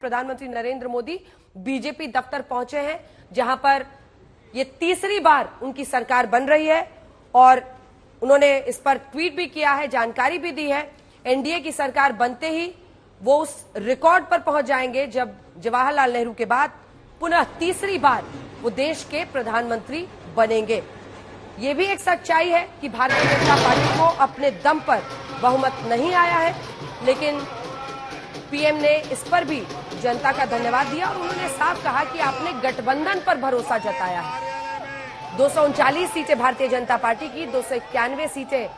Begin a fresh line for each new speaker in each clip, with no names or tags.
प्रधानमंत्री नरेंद्र मोदी बीजेपी दफ्तर पहुंचे हैं, जहां पर ये तीसरी बार उनकी सरकार बन रही है और उन्होंने इस पर ट्वीट भी किया है, जानकारी भी दी है। एनडीए की सरकार बनते ही वो उस रिकॉर्ड पर पहुंच जाएंगे जब जवाहरलाल नेहरू के बाद पुनः तीसरी बार वो देश के प्रधानमंत्री बनेंगे। ये भी एक सच्चाई है कि भारतीय जनता पार्टी को अपने दम पर बहुमत नहीं आया है, लेकिन पीएम ने इस पर भी जनता का धन्यवाद दिया और उन्होंने साफ कहा कि आपने गठबंधन पर भरोसा जताया है। 239 सीटें भारतीय जनता पार्टी की, 291 सीटें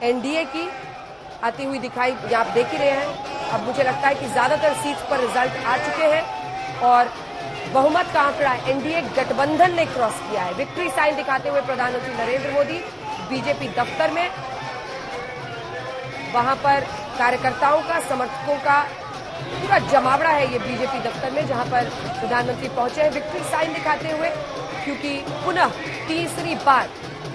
एनडीए की आती हुई दिखाई आप देख ही रहे हैं। अब मुझे लगता है कि ज्यादातर सीट पर रिजल्ट आ चुके हैं और बहुमत का आंकड़ा एनडीए गठबंधन ने क्रॉस किया है। विक्ट्री साइन दिखाते हुए प्रधानमंत्री नरेंद्र मोदी बीजेपी दफ्तर में, वहां पर कार्यकर्ताओं का, समर्थकों का पूरा जमावड़ा है ये बीजेपी दफ्तर में, जहां पर प्रधानमंत्री पहुंचे हैं विक्ट्री साइन दिखाते हुए, क्योंकि पुनः तीसरी बार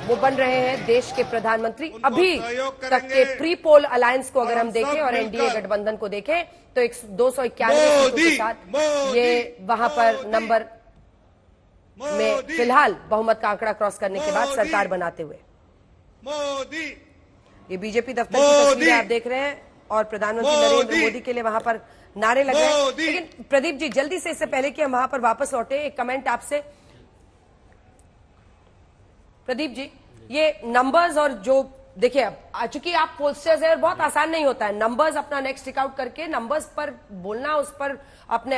वो बन रहे हैं देश के प्रधानमंत्री। अभी तक के प्री पोल अलायंस को अगर हम देखें और एनडीए गठबंधन को देखें तो 291 सीटों के साथ ये वहां पर नंबर में फिलहाल बहुमत का आंकड़ा क्रॉस करने के बाद सरकार बनाते हुए ये बीजेपी दफ्तर की तस्वीरें आप देख रहे हैं और प्रधानमंत्री नरेंद्र मोदी के लिए वहां पर नारे लग रहे हैं। लेकिन प्रदीप जी, जल्दी से, इससे पहले कि हम वहां पर वापस लौटे, एक कमेंट आपसे। प्रदीप जी, ये नंबर्स और जो देखिए, अब चूंकि आप पोस्टर्स है, बहुत आसान नहीं होता है नंबर्स अपना नेक्स्ट टिक आउट करके नंबर्स पर बोलना, उस पर अपने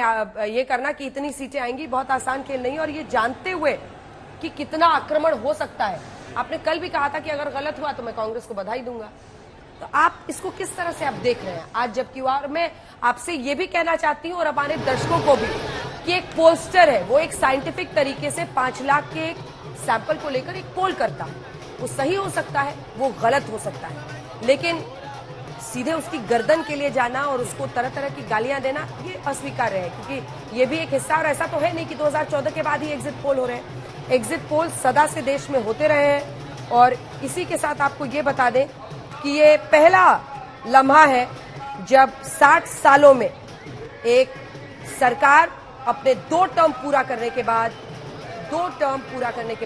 ये करना कि इतनी सीटें आएंगी, बहुत आसान खेल नहीं। और ये जानते हुए कि कितना आक्रमण हो सकता है, आपने कल भी कहा था कि अगर गलत हुआ तो मैं कांग्रेस को बधाई दूंगा, तो आप इसको किस तरह से आप देख रहे हैं आज? जबकि और मैं आपसे ये भी कहना चाहती हूं और हमारे दर्शकों को भी कि एक पोस्टर है, वो एक साइंटिफिक तरीके से 5 लाख के एक सैंपल को लेकर एक पोल करता है। वो सही हो सकता है, वो गलत हो सकता है, लेकिन सीधे उसकी गर्दन के लिए जाना और उसको तरह तरह की गालियां देना ये अस्वीकार्य है, क्योंकि ये भी एक हिस्सा, और ऐसा तो है नहीं कि 2014 के बाद ही एग्जिट पोल हो रहे हैं। एग्जिट पोल सदा से देश में होते रहे हैं और इसी के साथ आपको ये बता दें कि ये पहला लम्हा है जब 60 सालों में एक सरकार अपने 2 टर्म पूरा करने के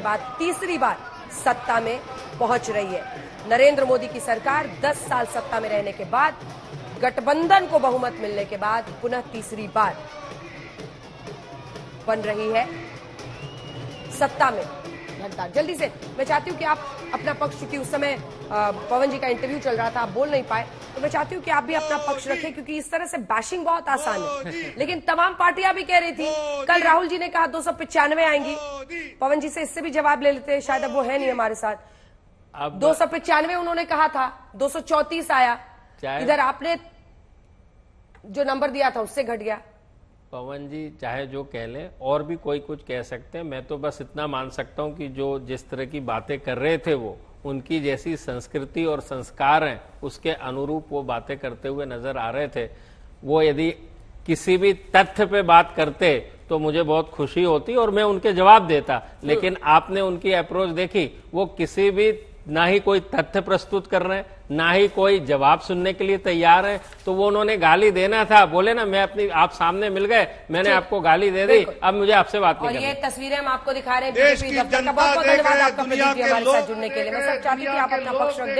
बाद तीसरी बार सत्ता में पहुंच रही है। नरेंद्र मोदी की सरकार 10 साल सत्ता में रहने के बाद, गठबंधन को बहुमत मिलने के बाद पुनः तीसरी बार बन रही है सत्ता में। घंटा जल्दी से मैं चाहती हूं कि आप अपना पक्ष, क्योंकि उस समय पवन जी का इंटरव्यू चल रहा था, आप बोल नहीं पाए, तो मैं चाहती हूं कि आप भी अपना पक्ष रखें, क्योंकि इस तरह से बैशिंग बहुत आसान है। लेकिन तमाम पार्टियां भी कह रही थी, कल राहुल जी ने कहा 295 आएंगी, पवन जी से इससे भी जवाब ले लेते, शायद अब वो है नहीं हमारे साथ। 295 उन्होंने कहा था, 234 आया, इधर आपने जो नंबर दिया था उससे घट गया।
पवन जी चाहे जो कह लें, और भी कोई कुछ कह सकते हैं, मैं तो बस इतना मान सकता हूं कि जो जिस तरह की बातें कर रहे थे वो उनकी जैसी संस्कृति और संस्कार हैं उसके अनुरूप वो बातें करते हुए नजर आ रहे थे। वो यदि किसी भी तथ्य पे बात करते तो मुझे बहुत खुशी होती और मैं उनके जवाब देता, लेकिन आपने उनकी अप्रोच देखी, वो किसी भी ना ही कोई तथ्य प्रस्तुत कर रहे हैं, ना ही कोई जवाब सुनने के लिए तैयार है। तो वो उन्होंने गाली देना था, बोले ना मैं अपनी, आप सामने मिल गए, मैंने आपको गाली दे दी, अब मुझे आपसे बात नहीं करनी।
और ये तस्वीरें हम आपको दिखा रहे हैं बीजेपी दफ्तर का। बहुत बहुत धन्यवाद आपका प्रदीप जी हमारे साथ जुड़ने के लिए। मैं सब चाहती हूँ कि आप अपना पक्ष रख दें।